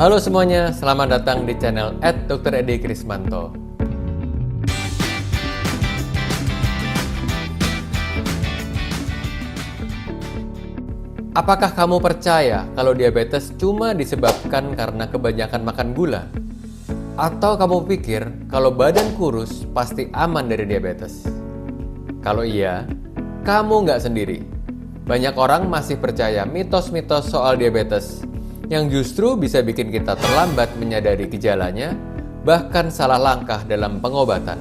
Halo semuanya, selamat datang di channel @Dr. Edi Krismanto. Apakah kamu percaya kalau diabetes cuma disebabkan karena kebanyakan makan gula? Atau kamu pikir kalau badan kurus pasti aman dari diabetes? Kalau iya, kamu nggak sendiri. Banyak orang masih percaya mitos-mitos soal diabetes yang justru bisa bikin kita terlambat menyadari gejalanya, bahkan salah langkah dalam pengobatan.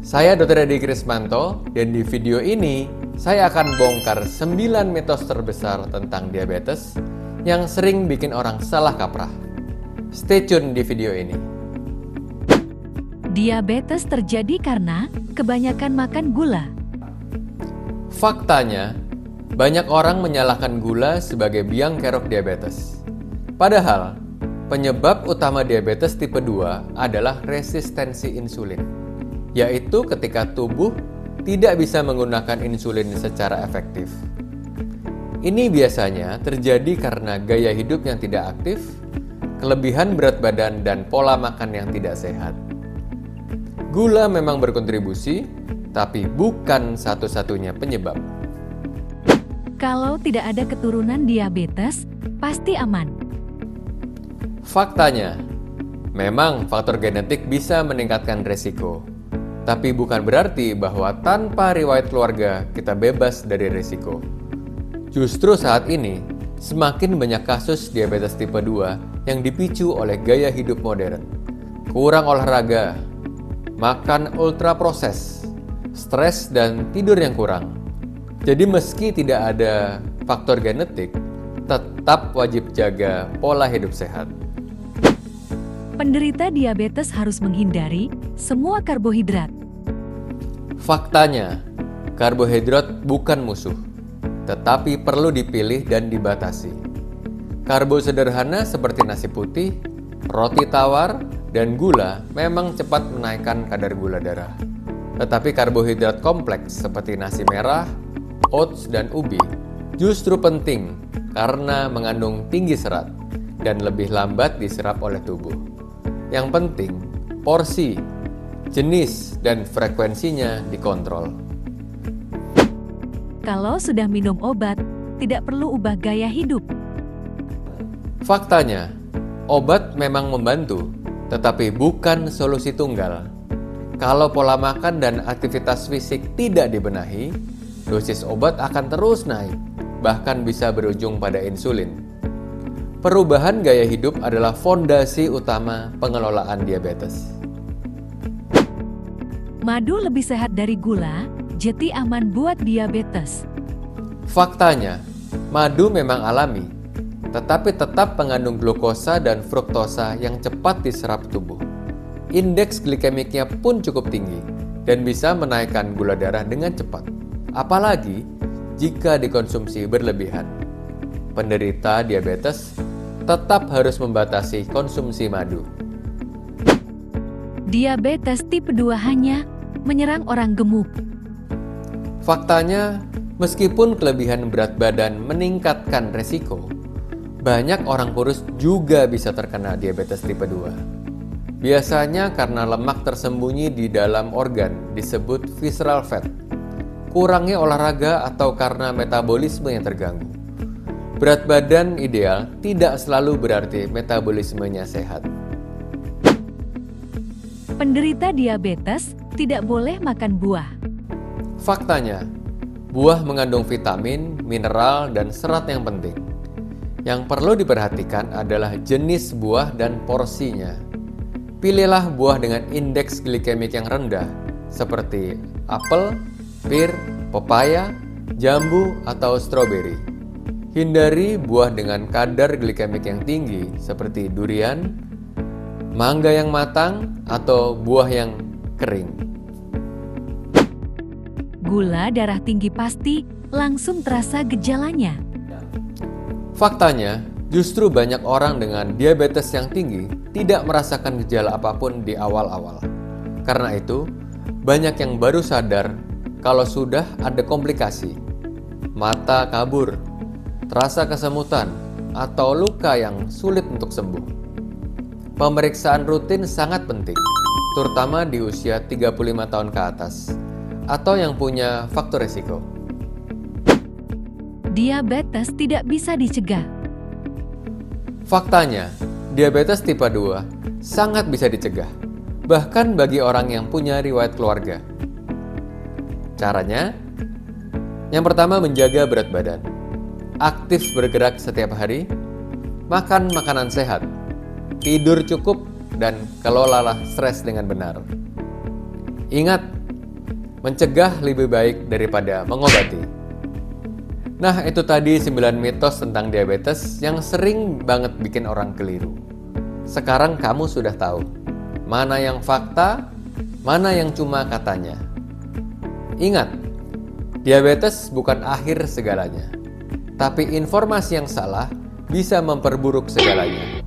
Saya Dr. Edi Krismanto, dan di video ini saya akan bongkar 9 mitos terbesar tentang diabetes yang sering bikin orang salah kaprah. Stay tune di video ini. Diabetes terjadi karena kebanyakan makan gula. Faktanya, banyak orang menyalahkan gula sebagai biang kerok diabetes. Padahal, penyebab utama diabetes tipe 2 adalah resistensi insulin, yaitu ketika tubuh tidak bisa menggunakan insulin secara efektif. Ini biasanya terjadi karena gaya hidup yang tidak aktif, kelebihan berat badan, dan pola makan yang tidak sehat. Gula memang berkontribusi, tapi bukan satu-satunya penyebab. Kalau tidak ada keturunan diabetes, pasti aman. Faktanya, memang faktor genetik bisa meningkatkan resiko. Tapi bukan berarti bahwa tanpa riwayat keluarga kita bebas dari risiko. Justru saat ini, semakin banyak kasus diabetes tipe 2 yang dipicu oleh gaya hidup modern. Kurang olahraga, makan ultra proses, stres dan tidur yang kurang. Jadi meski tidak ada faktor genetik, tetap wajib jaga pola hidup sehat. Penderita diabetes harus menghindari semua karbohidrat. Faktanya, karbohidrat bukan musuh, tetapi perlu dipilih dan dibatasi. Karbo sederhana seperti nasi putih, roti tawar, dan gula memang cepat menaikkan kadar gula darah. Tetapi karbohidrat kompleks seperti nasi merah, oats, dan ubi justru penting karena mengandung tinggi serat dan lebih lambat diserap oleh tubuh. Yang penting, porsi, jenis, dan frekuensinya dikontrol. Kalau sudah minum obat, tidak perlu ubah gaya hidup. Faktanya, obat memang membantu, tetapi bukan solusi tunggal. Kalau pola makan dan aktivitas fisik tidak dibenahi, dosis obat akan terus naik, bahkan bisa berujung pada insulin. Perubahan gaya hidup adalah fondasi utama pengelolaan diabetes. Madu lebih sehat dari gula, jadi aman buat diabetes. Faktanya, madu memang alami, tetapi tetap mengandung glukosa dan fruktosa yang cepat diserap tubuh. Indeks glikemiknya pun cukup tinggi dan bisa menaikkan gula darah dengan cepat, apalagi jika dikonsumsi berlebihan. Penderita diabetes tetap harus membatasi konsumsi madu. Diabetes tipe 2 hanya menyerang orang gemuk. Faktanya, meskipun kelebihan berat badan meningkatkan resiko, banyak orang kurus juga bisa terkena diabetes tipe 2. Biasanya karena lemak tersembunyi di dalam organ disebut visceral fat, kurangnya olahraga, atau karena metabolisme yang terganggu. Berat badan ideal tidak selalu berarti metabolismenya sehat. Penderita diabetes tidak boleh makan buah. Faktanya, buah mengandung vitamin, mineral, dan serat yang penting. Yang perlu diperhatikan adalah jenis buah dan porsinya. Pilihlah buah dengan indeks glikemik yang rendah, seperti apel, pir, pepaya, jambu, atau stroberi. Hindari buah dengan kadar glikemik yang tinggi, seperti durian, mangga yang matang, atau buah yang kering. Gula darah tinggi pasti langsung terasa gejalanya. Faktanya, justru banyak orang dengan diabetes yang tinggi tidak merasakan gejala apapun di awal-awal. Karena itu, banyak yang baru sadar kalau sudah ada komplikasi, mata kabur, terasa kesemutan, atau luka luka yang sulit untuk sembuh. Pemeriksaan rutin sangat penting, terutama di usia 35 tahun ke atas atau yang punya faktor risiko. Diabetes tidak bisa dicegah. Faktanya, diabetes tipe 2 sangat bisa dicegah, bahkan bagi orang yang punya riwayat keluarga. Caranya, yang pertama menjaga berat badan, aktif bergerak setiap hari, makan makanan sehat, tidur cukup, dan kelolalah stres dengan benar. Ingat, mencegah lebih baik daripada mengobati. Nah, itu tadi 9 mitos tentang diabetes yang sering banget bikin orang keliru. Sekarang kamu sudah tahu mana yang fakta, mana yang cuma katanya. Ingat, diabetes bukan akhir segalanya, tapi informasi yang salah bisa memperburuk segalanya.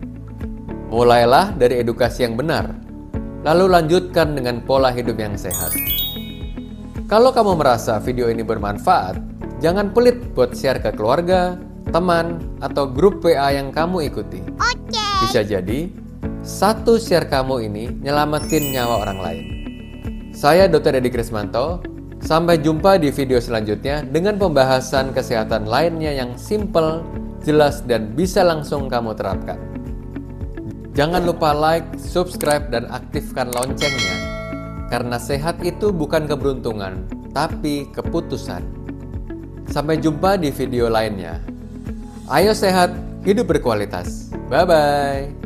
Mulailah dari edukasi yang benar, lalu lanjutkan dengan pola hidup yang sehat. Kalau kamu merasa video ini bermanfaat, jangan pelit buat share ke keluarga, teman, atau grup WA yang kamu ikuti. Bisa jadi, satu share kamu ini nyelamatin nyawa orang lain. Saya Dr. Edi Krismanto, sampai jumpa di video selanjutnya dengan pembahasan kesehatan lainnya yang simple, jelas, dan bisa langsung kamu terapkan. Jangan lupa like, subscribe, dan aktifkan loncengnya, karena sehat itu bukan keberuntungan, tapi keputusan. Sampai jumpa di video lainnya. Ayo sehat, hidup berkualitas. Bye-bye.